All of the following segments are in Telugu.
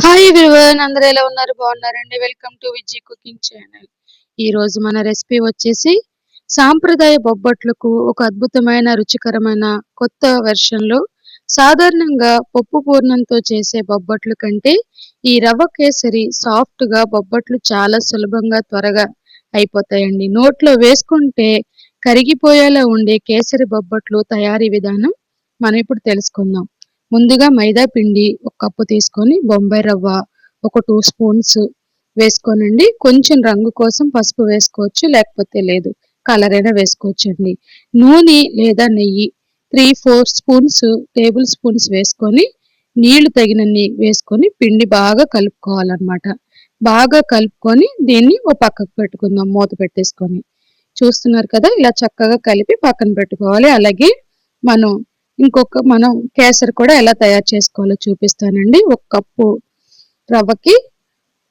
హాయ్ ఎవ్రీవన్, అందరూ ఎలా ఉన్నారు? బాగున్నారండి? Welcome to Viji cooking channel. ఈ రోజు మన రెసిపీ వచ్చేసి సాంప్రదాయ బొబ్బట్లకు ఒక అద్భుతమైన రుచికరమైన కొత్త వెర్షన్లో. సాధారణంగా పప్పు పూర్ణంతో చేసే బొబ్బట్లు కంటే ఈ రవ్వ కేసరి సాఫ్ట్గా బొబ్బట్లు చాలా సులభంగా త్వరగా అయిపోతాయండి. నోట్లో వేసుకుంటే కరిగిపోయేలా ఉండే కేసరి బొబ్బట్లు తయారీ విధానం మనం ఇప్పుడు తెలుసుకుందాం. ముందుగా మైదా పిండి ఒక కప్పు తీసుకొని బొంబాయి రవ్వ ఒక 2 స్పూన్స్ వేసుకోనండి. కొంచెం రంగు కోసం పసుపు వేసుకోవచ్చు, లేకపోతే లేదు, కలర్ అయినా వేసుకోవచ్చండి. నూనె లేదా నెయ్యి 3-4 స్పూన్స్ టేబుల్ స్పూన్స్ వేసుకొని నీళ్లు తగినన్ని వేసుకొని పిండి బాగా కలుపుకోవాలన్నమాట. బాగా కలుపుకొని దీన్ని ఓ పక్కకు పెట్టుకుందాం మూత పెట్టేసుకొని. చూస్తున్నారు కదా, ఇలా చక్కగా కలిపి పక్కన పెట్టుకోవాలి. అలాగే మనం కేసరి కూడా ఎలా తయారు చేసుకోవాలో చూపిస్తానండి. ఒక కప్పు రవ్వకి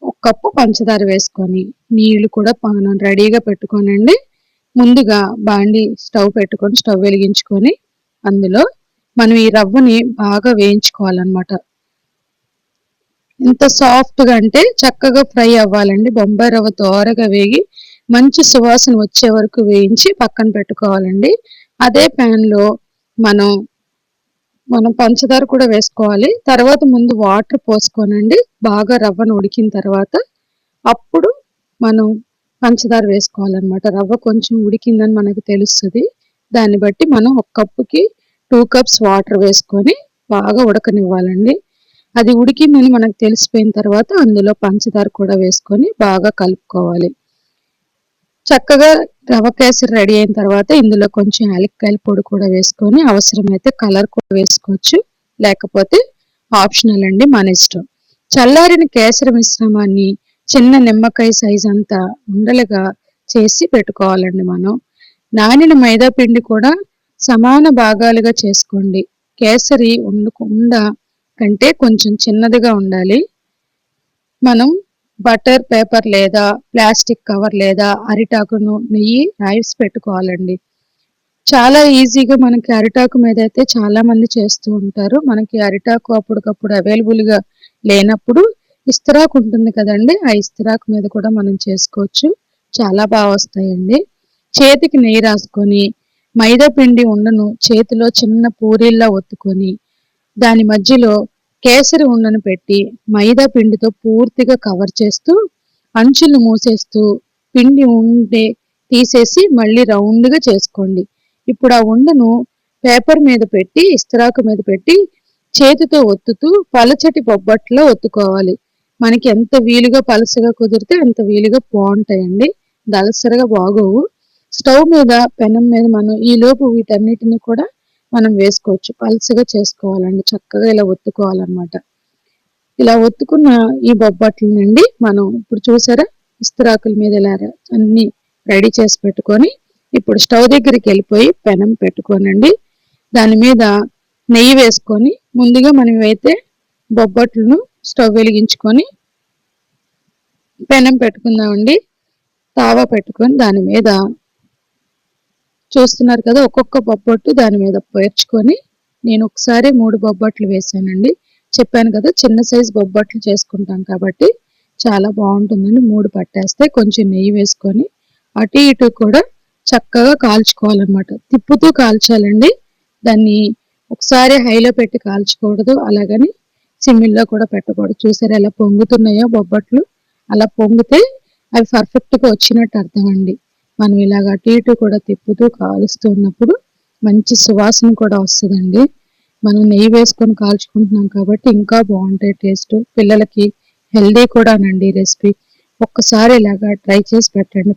ఒక కప్పు పంచదార వేసుకొని నీళ్లు కూడా మనం రెడీగా పెట్టుకోనండి. ముందుగా బాండి స్టవ్ వెలిగించుకొని అందులో మనం ఈ రవ్వని బాగా వేయించుకోవాలన్నమాట. ఎంత సాఫ్ట్గా అంటే చక్కగా ఫ్రై అవ్వాలండి. బొంబాయి రవ్వ దోరగా వేగి మంచి సువాసన వచ్చే వరకు వేయించి పక్కన పెట్టుకోవాలండి. అదే ప్యాన్లో మనం మనం పంచదార కూడా వేసుకోవాలి. తర్వాత ముందు వాటర్ పోసుకోనండి. బాగా రవ్వను ఉడికిన తర్వాత అప్పుడు మనం పంచదార వేసుకోవాలన్నమాట. రవ్వ కొంచెం ఉడికిందని మనకు తెలుస్తుంది. దాన్ని బట్టి మనం ఒక కప్పుకి 2 కప్స్ వాటర్ వేసుకొని బాగా ఉడకనివ్వాలండి. అది ఉడికిందని మనకు తెలిసిపోయిన తర్వాత అందులో పంచదార కూడా వేసుకొని బాగా కలుపుకోవాలి. చక్కగా రవ్వ కేసరి రెడీ అయిన తర్వాత ఇందులో కొంచెం యాలక్కాయల పొడి కూడా వేసుకొని అవసరమైతే కలర్ కూడా వేసుకోవచ్చు, లేకపోతే ఆప్షనల్ అండి, మన ఇష్టం. చల్లారిన కేసరి మిశ్రమాన్ని చిన్న నిమ్మకాయ సైజ్ అంతా ఉండలుగా చేసి పెట్టుకోవాలండి. మనం నానిన మైదా పిండి కూడా సమాన భాగాలుగా చేసుకోండి. కేసరి ఉండ కంటే కొంచెం చిన్నదిగా ఉండాలి. మనం బటర్ పేపర్ లేదా ప్లాస్టిక్ కవర్ లేదా అరిటాకును నెయ్యి రాయిసి పెట్టుకోవాలండి. చాలా ఈజీగా మనకి అరిటాకు మీద అయితే చాలా మంది చేస్తూ ఉంటారు. మనకి అరిటాకు అప్పటికప్పుడు అవైలబుల్గా లేనప్పుడు ఇస్తరాకు ఉంటుంది కదండి, ఆ ఇస్తరాకు మీద కూడా మనం చేసుకోవచ్చు. చాలా బాగా వస్తాయండి. చేతికి నెయ్యి రాసుకొని మైదా పిండి ఉండను చేతిలో చిన్న పూరీల్లా ఒత్తుకొని దాని మధ్యలో కేసరి ఉండను పెట్టి మైదా పిండితో పూర్తిగా కవర్ చేస్తూ అంచులు మూసేస్తూ పిండి ఉండే తీసేసి మళ్ళీ రౌండ్గా చేసుకోండి. ఇప్పుడు ఆ ఉండను పేపర్ మీద పెట్టి ఇస్తరాకు మీద పెట్టి చేతితో ఒత్తుతూ పలచటి బొబ్బట్లో ఒత్తుకోవాలి. మనకి ఎంత వీలుగా పలసగా కుదిరితే అంత వీలుగా బాగుంటాయండి, దలసరగా బాగోవు. స్టవ్ మీద పెనం మీద మనం ఈలోపు వీటన్నిటిని కూడా మనం వేసుకోవచ్చు. పలసగా చేసుకోవాలండి, చక్కగా ఇలా ఒత్తుకోవాలన్నమాట. ఇలా ఒత్తుకున్న ఈ బొబ్బట్ల నుండి మనం ఇప్పుడు చూసారా, ఇస్తరాకుల మీద ఇలా అన్ని రెడీ చేసి పెట్టుకొని ఇప్పుడు స్టవ్ దగ్గరికి వెళ్ళిపోయి పెనం పెట్టుకోనండి. దాని మీద నెయ్యి వేసుకొని ముందుగా మనం అయితే బొబ్బట్లను స్టవ్ వెలిగించుకొని పెనం పెట్టుకుందామండి. తావా పెట్టుకొని దాని మీద చూస్తున్నారు కదా, ఒక్కొక్క బొబ్బట్టు దాని మీద పేర్చుకొని నేను ఒకసారి 3 బొబ్బట్లు వేసానండి. చెప్పాను కదా, చిన్న సైజు బొబ్బట్లు చేసుకుంటాం కాబట్టి చాలా బాగుంటుందండి. 3 పట్టేస్తే కొంచెం నెయ్యి వేసుకొని అటు ఇటు కూడా చక్కగా కాల్చుకోవాలన్నమాట. తిప్పుతూ కాల్చాలండి. దాన్ని ఒకసారి హైలో పెట్టి కాల్చకూడదు, అలాగని సిమ్మిల్లో కూడా పెట్టకూడదు. చూసారా ఎలా పొంగుతున్నాయో బొబ్బట్లు? అలా పొంగితే అవి పర్ఫెక్ట్గా వచ్చినట్టు అర్థం అండి. మనం ఇలాగ అటు ఇటు కూడా తిప్పుతూ కాలుస్తూ ఉన్నప్పుడు మంచి సువాసన కూడా వస్తుందండి. మనం నెయ్యి వేసుకొని కాల్చుకుంటున్నాం కాబట్టి ఇంకా బాగుంటాయి టేస్ట్. పిల్లలకి హెల్దీ కూడానండి రెసిపీ. ఒక్కసారి ఇలాగా ట్రై చేసి పెట్టండి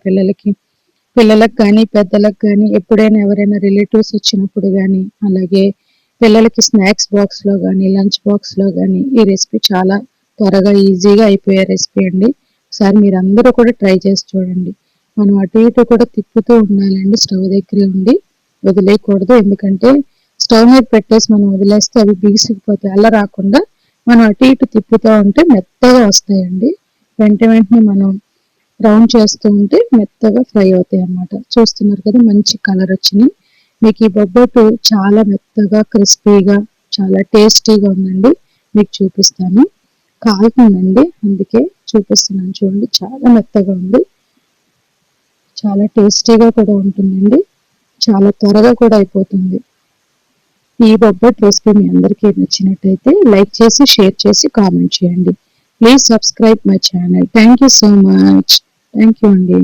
పిల్లలకు కానీ పెద్దలకు కానీ, ఎప్పుడైనా ఎవరైనా రిలేటివ్స్ వచ్చినప్పుడు కానీ, అలాగే పిల్లలకి స్నాక్స్ బాక్స్లో కానీ లంచ్ బాక్స్లో కానీ ఈ రెసిపీ చాలా త్వరగా ఈజీగా అయిపోయే రెసిపీ అండి. ఒకసారి మీరు అందరూ కూడా ట్రై చేసి చూడండి. మనం అటు ఇటు కూడా తిప్పుతూ ఉండాలండి, స్టవ్ దగ్గరే ఉండి వదిలేయకూడదు. ఎందుకంటే స్టవ్ మీద పెట్టేసి మనం వదిలేస్తే అవి బిగిసిపోతాయి. అలా రాకుండా మనం అటు ఇటు తిప్పుతూ ఉంటే మెత్తగా వస్తాయండి. వెంటనే మనం రౌండ్ చేస్తూ ఉంటే మెత్తగా ఫ్రై అవుతాయి అన్నమాట. చూస్తున్నారు కదా, మంచి కలర్ వచ్చినాయి. మీకు ఈ బొబ్బట్టు చాలా మెత్తగా క్రిస్పీగా చాలా టేస్టీగా ఉందండి. మీకు చూపిస్తాను. కాలుతుందండి, అందుకే చూపిస్తున్నాను. చూడండి, చాలా మెత్తగా ఉంది, చాలా టేస్టీగా కూడా ఉంటుందండి, చాలా త్వరగా కూడా అయిపోతుంది. ఈ బొబ్బట్ రెసిపీ మీ అందరికీ నచ్చినట్టయితే లైక్ చేసి, షేర్ చేసి, కామెంట్ చేయండి. Please subscribe my channel. Thank you so much. Thank you అండి.